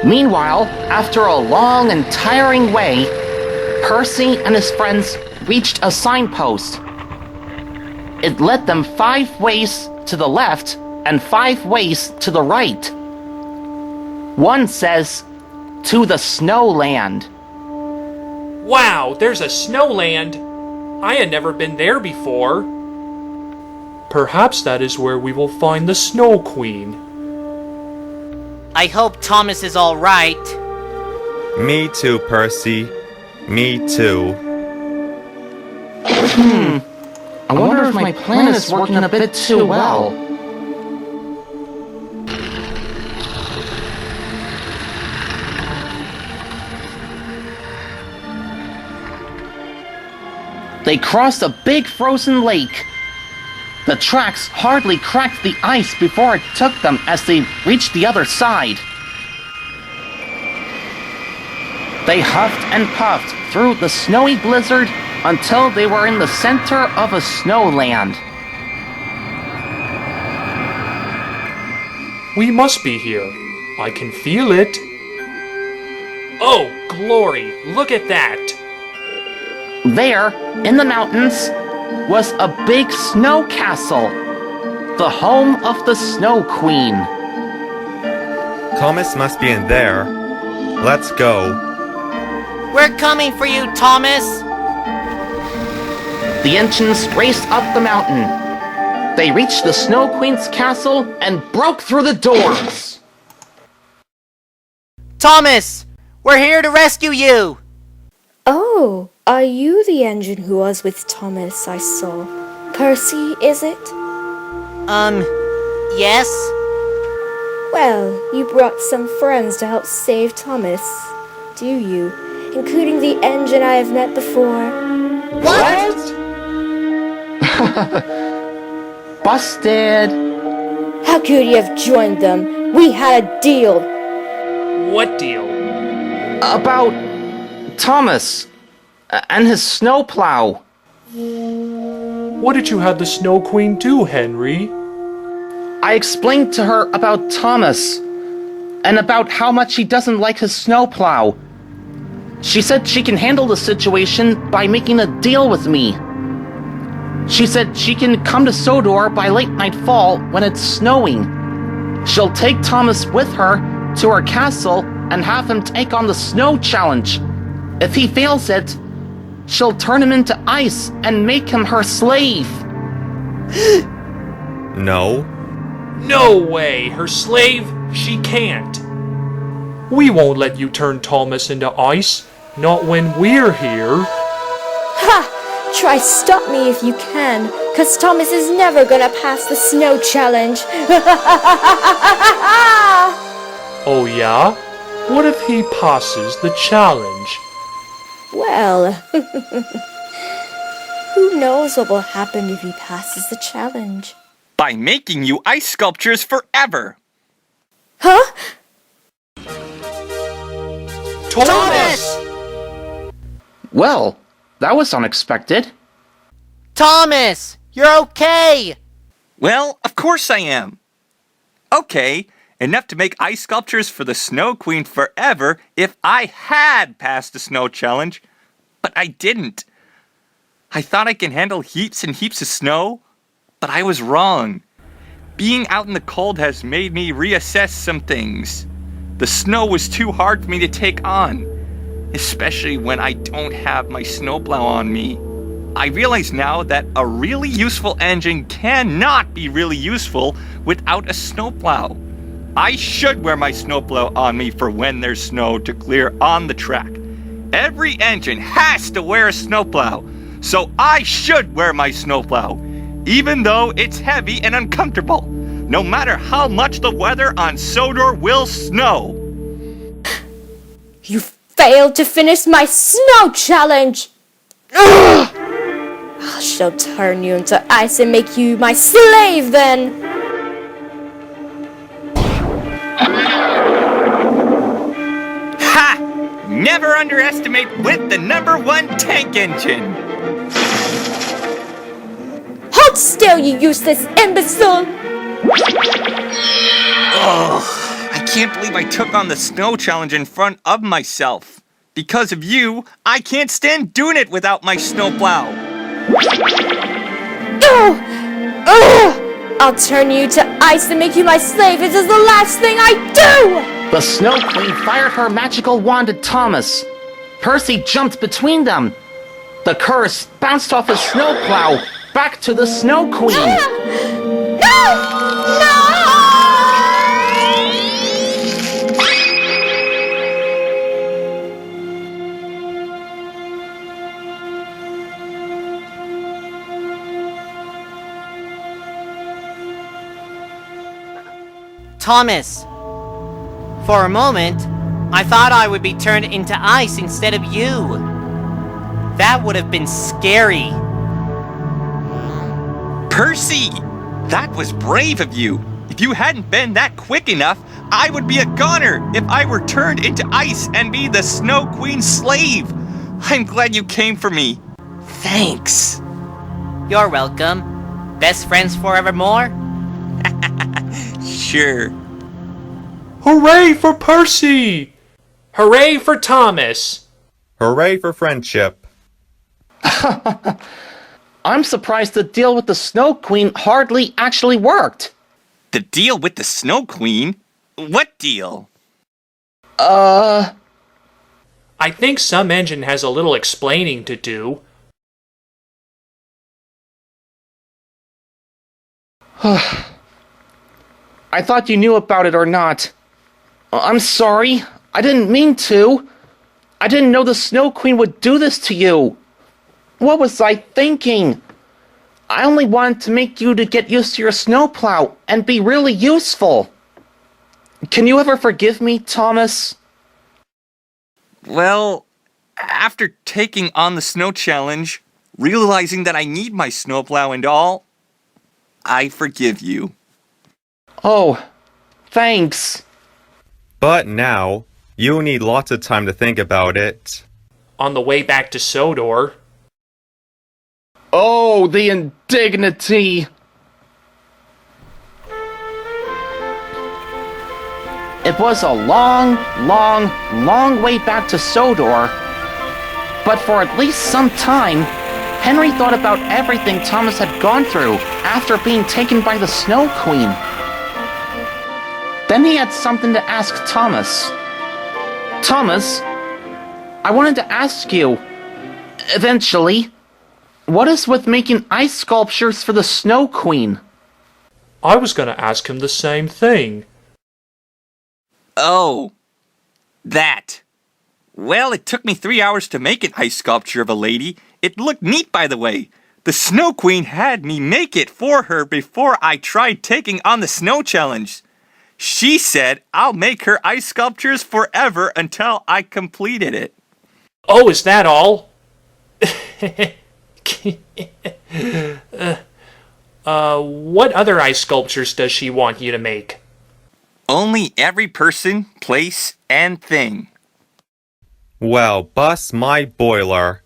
Meanwhile, after a long and tiring way, Percy and his friends reached a signpost. It led them 5 ways to the left and 5 ways to the right. One says, "To the Snowland." Wow, there's a snowland! I had never been there before. Perhaps that is where we will find the Snow Queen. I hope Thomas is all right. Me too, Percy. Me too. I wonder if my plan is working a bit too well. They crossed a big frozen lake. The tracks hardly cracked the ice before it took them as they reached the other side. They huffed and puffed through the snowy blizzard until they were in the center of a snowland. We must be here. I can feel it. Oh, glory! Look at that! There, in the mountains, was a big snow castle, the home of the Snow Queen. Thomas must be in there. Let's go. We're coming for you, Thomas! The engines raced up the mountain. They reached the Snow Queen's castle and broke through the doors. Thomas! We're here to rescue you! Oh, are you the engine who was with Thomas I saw? Percy, is it? Yes? Well, you brought some friends to help save Thomas, do you? Including the engine I have met before. What? Busted! How could you have joined them? We had a deal. What deal? About Thomas and his snowplow. What did you have the Snow Queen do, Henry? I explained to her about Thomas and about how much he doesn't like his snowplow. She said she can handle the situation by making a deal with me. She said she can come to Sodor by late nightfall when it's snowing. She'll take Thomas with her to her castle and have him take on the snow challenge. If he fails it, she'll turn him into ice and make him her slave. No. No way! Her slave? She can't. We won't let you turn Thomas into ice. Not when we're here. Ha! Try stop me if you can, 'cause Thomas is never gonna pass the snow challenge. Oh yeah? What if he passes the challenge? Well, who knows what will happen if he passes the challenge? By making you ice sculptures forever. Huh? Thomas! Well, that was unexpected. Thomas! You're okay! Well, of course I am. Okay, enough to make ice sculptures for the Snow Queen forever if I had passed the snow challenge. But I didn't. I thought I can handle heaps and heaps of snow, but I was wrong. Being out in the cold has made me reassess some things. The snow was too hard for me to take on, especially when I don't have my snowplow on me. I realize now that a really useful engine cannot be really useful without a snowplow. I should wear my snowplow on me for when there's snow to clear on the track. Every engine has to wear a snowplow, so I should wear my snowplow, even though it's heavy and uncomfortable, no matter how much the weather on Sodor will snow. You failed to finish my snow challenge! Ugh! I shall turn you into ice and make you my slave then! Ha! Never underestimate with the #1 tank engine! Hold still, you useless imbecile! can't believe I took on the snow challenge in front of myself. Because of you, I can't stand doing it without my snowplow. I'll turn you to ice and make you my slave. This is the last thing I do! The Snow Queen fired her magical wand at Thomas. Percy jumped between them. The curse bounced off his snowplow back to the Snow Queen. No! Thomas, for a moment, I thought I would be turned into ice instead of you. That would have been scary. Percy! That was brave of you. If you hadn't been that quick enough, I would be a goner if I were turned into ice and be the Snow Queen's slave. I'm glad you came for me. Thanks. You're welcome. Best friends forevermore? Sure. Hooray for Percy! Hooray for Thomas! Hooray for friendship. I'm surprised the deal with the Snow Queen hardly actually worked. The deal with the Snow Queen? What deal? I think some engine has a little explaining to do. I thought you knew about it or not. I'm sorry. I didn't mean to. I didn't know the Snow Queen would do this to you. What was I thinking? I only wanted to make you to get used to your snowplow and be really useful. Can you ever forgive me, Thomas? Well, after taking on the snow challenge, realizing that I need my snowplow and all, I forgive you. Oh, thanks. But now, you need lots of time to think about it. On the way back to Sodor. Oh, the indignity! It was a long, long way back to Sodor. But for at least some time, Henry thought about everything Thomas had gone through after being taken by the Snow Queen. Then he had something to ask Thomas. Thomas, I wanted to ask you, eventually, what is with making ice sculptures for the Snow Queen? I was going to ask him the same thing. Oh, that. Well, it took me 3 hours to make an ice sculpture of a lady. It looked neat, by the way. The Snow Queen had me make it for her before I tried taking on the snow challenge. She said I'll make her ice sculptures forever until I completed it. Oh, is that all? What other ice sculptures does she want you to make? Only every person, place, and thing. Well, bust my boiler.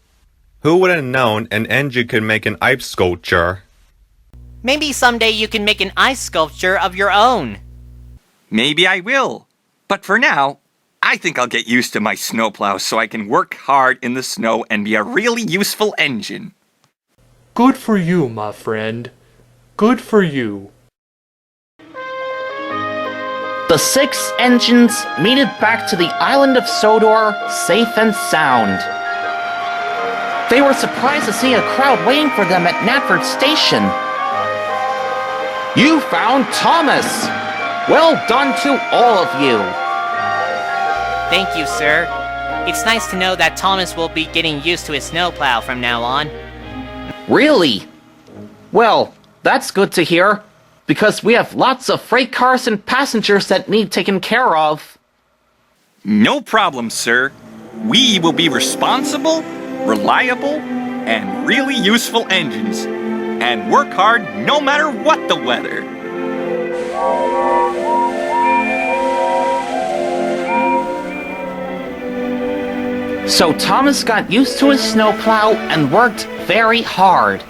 Who would have known an engine could make an ice sculpture? Maybe someday you can make an ice sculpture of your own. Maybe I will. But for now, I think I'll get used to my snowplow so I can work hard in the snow and be a really useful engine. Good for you, my friend. Good for you. The 6 engines made it back to the island of Sodor safe and sound. They were surprised to see a crowd waiting for them at Natford Station. You found Thomas! Well done to all of you! Thank you, sir. It's nice to know that Thomas will be getting used to his snowplow from now on. Really? Well, that's good to hear, because we have lots of freight cars and passengers that need taken care of. No problem, sir. We will be responsible, reliable, and really useful engines, and work hard no matter what the weather. So Thomas got used to his snowplow and worked very hard.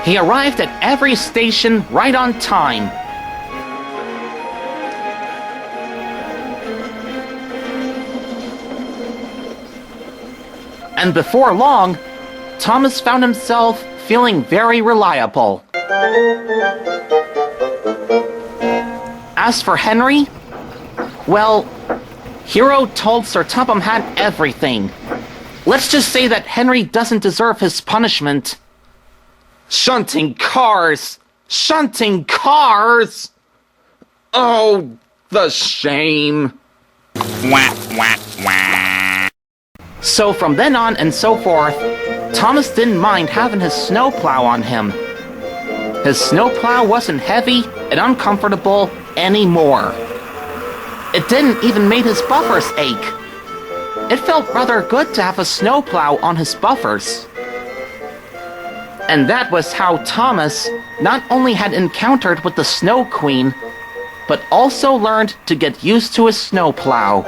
He arrived at every station right on time. And before long, Thomas found himself feeling very reliable. As for Henry, well, Hero told Sir Topham Hatt everything. Let's just say that Henry doesn't deserve his punishment. Shunting cars! Shunting cars! Oh, the shame. Wah, wah, wah. So from then on and so forth, Thomas didn't mind having his snowplow on him. His snowplow wasn't heavy and uncomfortable anymore. It didn't even make his buffers ache. It felt rather good to have a snowplow on his buffers. And that was how Thomas not only had encountered with the Snow Queen, but also learned to get used to his snowplow.